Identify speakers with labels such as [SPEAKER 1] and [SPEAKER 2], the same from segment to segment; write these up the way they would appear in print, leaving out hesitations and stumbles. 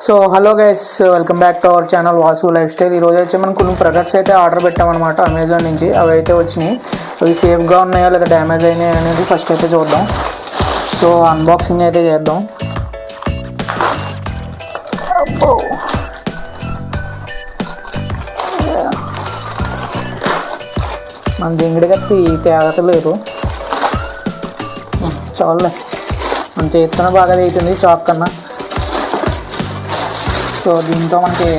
[SPEAKER 1] So hello guys, welcome back to our channel Vasu life style. ఈరోజు అయితే మనం కొన్ని ప్రొడక్ట్స్ అయితే ఆర్డర్ పెట్టామన్నమాట అమెజాన్ నుంచి. అవి అయితే వచ్చినాయి. అవి సేఫ్గా ఉన్నాయా లేదా డ్యామేజ్ అయినాయా అనేది ఫస్ట్ అయితే చూద్దాం. సో అన్బాక్సింగ్ అయితే చేద్దాం. మన దింగిడిగా తేగతలేరు. చాలులే, మన చేతితో బాగా అవుతుంది చాక్ కన్నా. సో దీంతో మనకి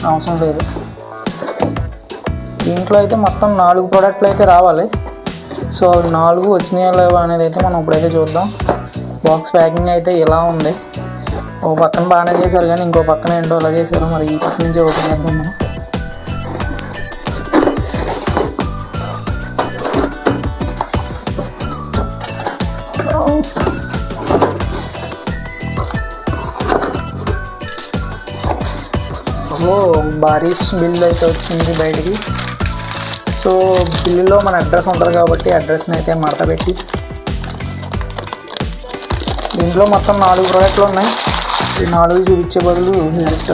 [SPEAKER 1] అవసరం లేదు. దీంట్లో అయితే మొత్తం 4 ప్రోడక్ట్లు అయితే రావాలి. సో 4 వచ్చినాయా లేవా అనేది అయితే మనం ఇప్పుడైతే చూద్దాం. బాక్స్ ప్యాకింగ్ అయితే ఇలా ఉంది. ఓ పక్కన బాగానే చేశారు కానీ ఇంకో పక్కన ఏంటో అలా చేశారు. మరి ఈ పక్క నుంచి ఓపెన్ చేద్దాం మనం. బారిష్ బిల్ అయితే వచ్చింది బయటికి. సో బిల్లులో మన అడ్రస్ ఉంటుంది కాబట్టి అడ్రస్ని అయితే మడత పెట్టి, దీంట్లో మొత్తం 4 ప్రోడక్ట్లు ఉన్నాయి. ఈ 4 చూపించే బదులు డైరెక్ట్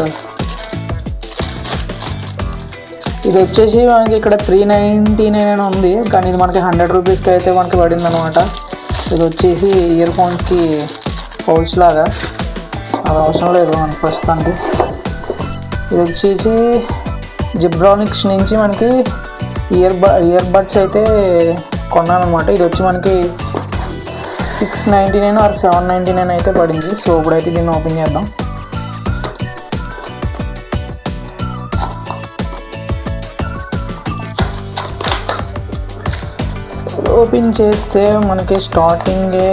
[SPEAKER 1] ఇది వచ్చేసి మనకి ఇక్కడ 399 ఉంది, కానీ ఇది మనకి 100 రూపీస్కి అయితే మనకి పడింది అనమాట. ఇది వచ్చేసి ఇయర్ ఫోన్స్కి పౌచ్ లాగా, అది అవసరం లేదు మనకి ప్రస్తుతానికి. ఇది వచ్చేసి జిబ్రానిక్స్ నుంచి మనకి ఇయర్ బడ్స్ అయితే కొన్నాను అనమాట. ఇది వచ్చి మనకి 699 ఆర్ 799 అయితే పడింది. సో ఇప్పుడైతే దీన్ని ఓపెన్ చేద్దాం. ఓపెన్ చేస్తే మనకి స్టార్టింగే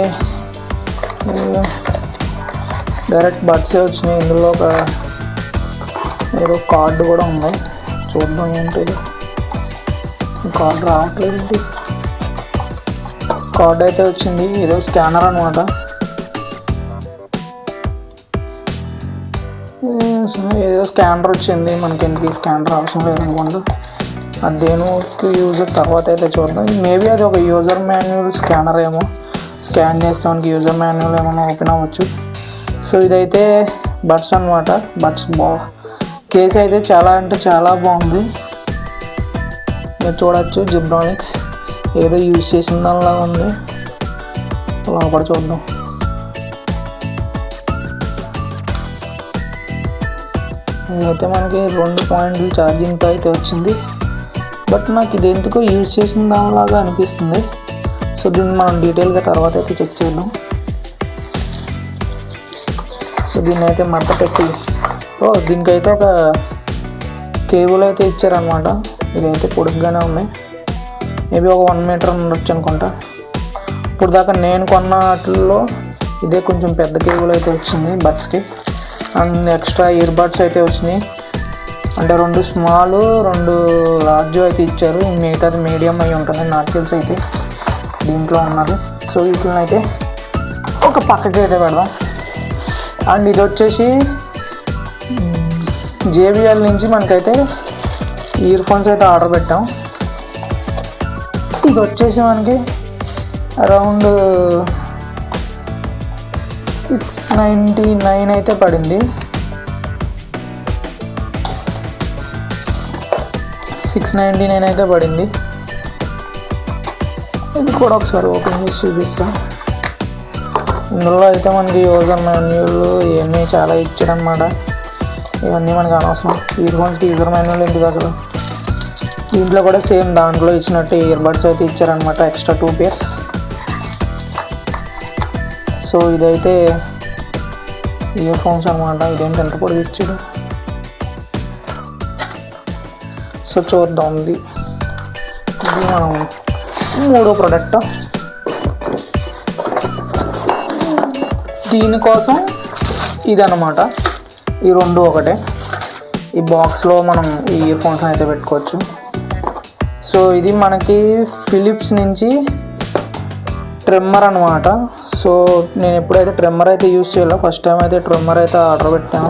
[SPEAKER 1] డైరెక్ట్ బడ్సే వచ్చినాయి. ఇందులో ఒక ఏదో కార్డు కూడా ఉంది, చూద్దాం ఏంటిది. కార్డు రావట్లేదు. కార్డు అయితే వచ్చింది, ఏదో స్కానర్ అనమాట. ఏదో స్కానర్ వచ్చింది మనకి. ఎన్పి స్కానర్ అవసరం లేదనుకోండి, అదేనుకి యూజర్ తర్వాత అయితే చూద్దాం. మేబీ అది ఒక యూజర్ మాన్యువల్ స్కానర్ ఏమో. స్కాన్ చేస్తే మనకి యూజర్ మాన్యువల్ ఏమైనా ఓపెన్ అవ్వచ్చు. సో ఇదైతే బడ్స్ అనమాట. బడ్స్ కేస్ అయితే చాలా అంటే చాలా బాగుంది. మీరు చూడవచ్చు జిబ్రానిక్స్ ఏదో యూజ్ చేసిన దానిలా ఉంది. లోపల చూద్దాం. ఇదైతే మనకి 2 పాయింట్లు ఛార్జింగ్తో అయితే వచ్చింది. బట్ నాకు ఇది ఎందుకో యూజ్ చేసిన దానిలాగా అనిపిస్తుంది. సో దీన్ని మనం డీటెయిల్గా తర్వాత అయితే చెక్ చేద్దాం. సో దీన్ని అయితే మడత పెట్టి, దీనికైతే ఒక కేబుల్ అయితే ఇచ్చారనమాట. ఇదైతే పొడుగ్గానే ఉంది, మేబీ ఒక 1 మీటర్ ఉండొచ్చు అనుకుంటా. ఇప్పుడు దాకా నేను కొన్న వాటిల్లో ఇదే కొంచెం పెద్ద కేబుల్ అయితే వచ్చింది బడ్స్కి. అండ్ ఎక్స్ట్రా ఇయర్ బడ్స్ అయితే వచ్చినాయి. అంటే 2 స్మాల్ 2 లార్జ్ అయితే ఇచ్చారు. మిగతాది మీడియం అయి ఉంటుంది నాకు తెలిసి అయితే దీంట్లో ఉన్నది. సో వీటిని అయితే ఒక పక్కకి అయితే పెడదాం. అండ్ ఇది వచ్చేసి JBL నుంచి మనకైతే ఇయర్ ఫోన్స్ అయితే ఆర్డర్ పెట్టాం. ఇది వచ్చేసి మనకి అరౌండ్ 699 అయితే పడింది. 699 అయితే పడింది. ఇది కూడా ఒకసారి ఓపెన్ చేసి చూపిస్తాం. ఇందులో అయితే మనకి యూజర్ మాన్యువల్ ఇవన్నీ చాలా ఇచ్చాడనమాట. ఇవన్నీ మనకు అనవసరం. ఇయర్ ఫోన్స్కి యూజర్ మాన్యువల్ ఎందుకు అసలు. దీంట్లో కూడా సేమ్ దాంట్లో ఇచ్చినట్టు ఇయర్ బడ్స్ అయితే ఇచ్చారనమాట, ఎక్స్ట్రా 2 పేర్స్. సో ఇదైతే ఇయర్ ఫోన్స్ అనమాట. ఇదేంటి ఎంత పొడిగి ఇచ్చాడు. సో చూద్దాం. ఇది మనం 3వ ప్రోడక్ట్. దీనికోసం ఇదన్నమాట. ఈ 2 ఒకటే. ఈ బాక్స్లో మనం ఈ ఇయర్ ఫోన్స్ అయితే పెట్టుకోవచ్చు. సో ఇది మనకి ఫిలిప్స్ నుంచి ట్రిమ్మర్ అనమాట. సో నేను ఎప్పుడైతే ట్రిమ్మర్ అయితే యూజ్ చేయాలో ఫస్ట్ టైం అయితే ట్రిమ్మర్ అయితే ఆర్డర్ పెట్టాను.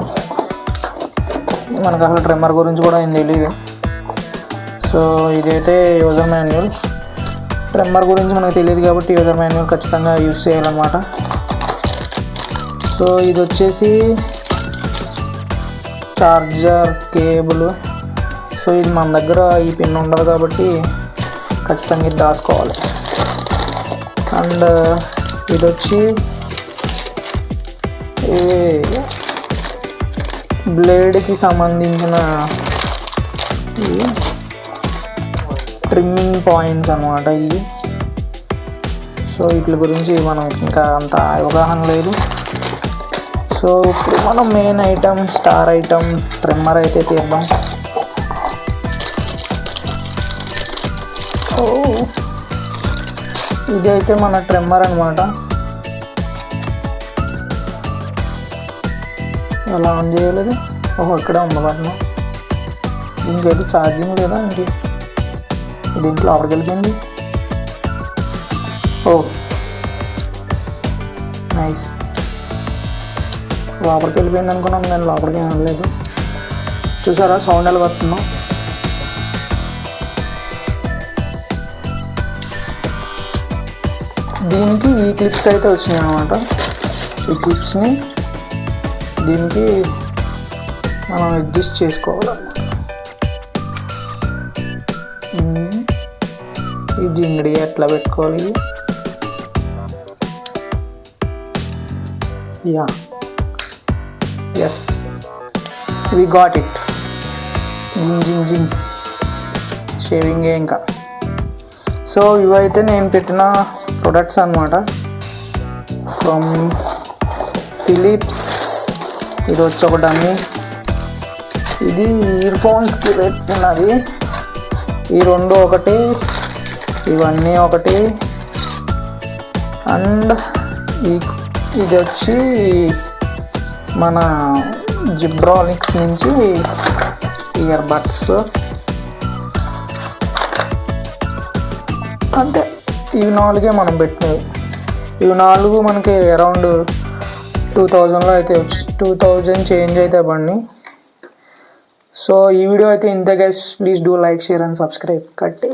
[SPEAKER 1] మనకు అసలు ట్రిమ్మర్ గురించి కూడా ఏం తెలియదు. సో ఇదైతే యూజర్ మాన్యువల్. ట్రిమ్మర్ గురించి మనకు తెలియదు కాబట్టి యూజర్ మాన్యువల్ ఖచ్చితంగా యూజ్ చేయాలన్నమాట. సో ఇది వచ్చేసి చార్జర్ కేబుల్. సో ఇది మన దగ్గర ఈ పిన్ ఉండదు కాబట్టి ఖచ్చితంగా ఇది దాచుకోవాలి. అండ్ ఇది వచ్చి బ్లేడ్కి సంబంధించిన ట్రిమ్మింగ్ పాయింట్స్ అన్నమాట ఇవి. సో వీటి గురించి మనం ఇంకా అంత అవగాహన లేదు. సో ఇప్పుడు మనం main item, star item trimmer అయితే తీద్దాం. ఇది అయితే మన ట్రిమ్మర్ అనమాట. ఎలా ఆన్ చేయలేదు? ఇక్కడే ఉంది బటన్. దీనికైతే ఛార్జింగ్ లేదా ఇంటి దీంట్లో లోపలికి వెళ్ళిపోయింది. నైస్, లోపలికి వెళ్ళిపోయింది అనుకున్నాను, నేను లోపలికి వెళ్ళలేదు. చూసారా సౌండ్ ఎలా వస్తుందో? దీనికి ఈ క్లిప్స్ అయితే వచ్చినాయి అన్నమాట. ఈ క్లిప్స్ని దీనికి మనం అడ్జస్ట్ చేసుకోవాలన్నమాట. ఈ జింగిడి ఎట్లా పెట్టుకోవాలి? Yes, we got it. జింగ్ షేవింగ్ ఇంకా. సో ఇవైతే నేను పెట్టిన ప్రొడక్ట్స్ అన్నమాట ఫ్రమ్ ఫిలిప్స్. ఇది వచ్చి ఒక డమ్మీ. ఇది ఇయర్ ఫోన్స్కి పెట్టినది. ఈ రెండు ఒకటి, ఇవన్నీ ఒకటి. అండ్ ఇది వచ్చి మన జిబ్రానిక్స్ నుంచి ఇయర్ బడ్స్. అంతే, ఇవి 4 మనం పెట్టినవి. ఇవి 4 మనకి అరౌండ్ 2000లో అయితే 2000 చేంజ్ అయితే పడినాయి. సో ఈ వీడియో అయితే ఇంతే guys. Please do like, share and subscribe. Cut.